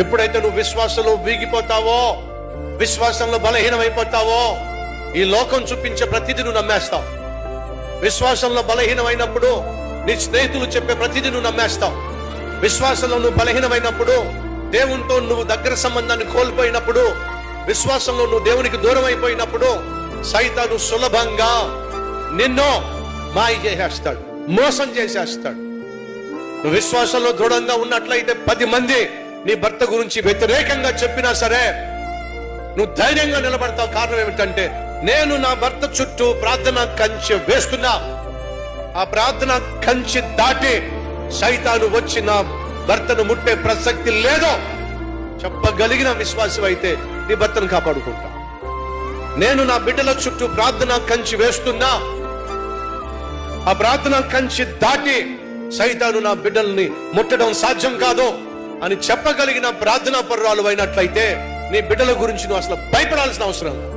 ఎప్పుడైతే నువ్వు విశ్వాసంలో వీగిపోతావో, విశ్వాసంలో బలహీనమైపోతావో, ఈ లోకం చూపించే ప్రతిదీ నువ్వు నమ్మేస్తావు. విశ్వాసంలో బలహీనమైనప్పుడు నీ స్నేహితులు చెప్పే ప్రతిదీ నువ్వు నమ్మేస్తావు. విశ్వాసంలో నువ్వు బలహీనమైనప్పుడు, దేవునితో నువ్వు దగ్గర సంబంధాన్ని కోల్పోయినప్పుడు, విశ్వాసంలో నువ్వు దేవునికి దూరం అయిపోయినప్పుడు సైతాను సులభంగా నిన్ను మాయ చేసేస్తాడు, మోసం చేసేస్తాడు. నువ్వు విశ్వాసంలో దృఢంగా ఉన్నట్లయితే 10 మంది నీ భర్త గురించి వ్యతిరేకంగా చెప్పినా సరే నువ్వు ధైర్యంగా నిలబడతావు. కారణం ఏమిటంటే, నేను నా భర్త చుట్టూ ప్రార్థన కంచె వేస్తున్నా, ఆ ప్రార్థన కంచె దాటి సైతాను వచ్చి నా భర్తను ముట్టే ప్రసక్తి లేదు చెప్పగలిగిన విశ్వాసం అయితే నీ భర్తను కాపాడుకుంటా. నేను నా బిడ్డల చుట్టూ ప్రార్థన కంచె వేస్తున్నా, ఆ ప్రార్థన కంచె దాటి సైతాను నా బిడ్డల్ని ముట్టడం సాధ్యం కాదు అని చెప్పగలిగిన ప్రార్థనా పరురాలు అయినట్లయితే నీ బిడ్డల గురించి నువ్వు అసలు భయపడాల్సిన అవసరం లేదు.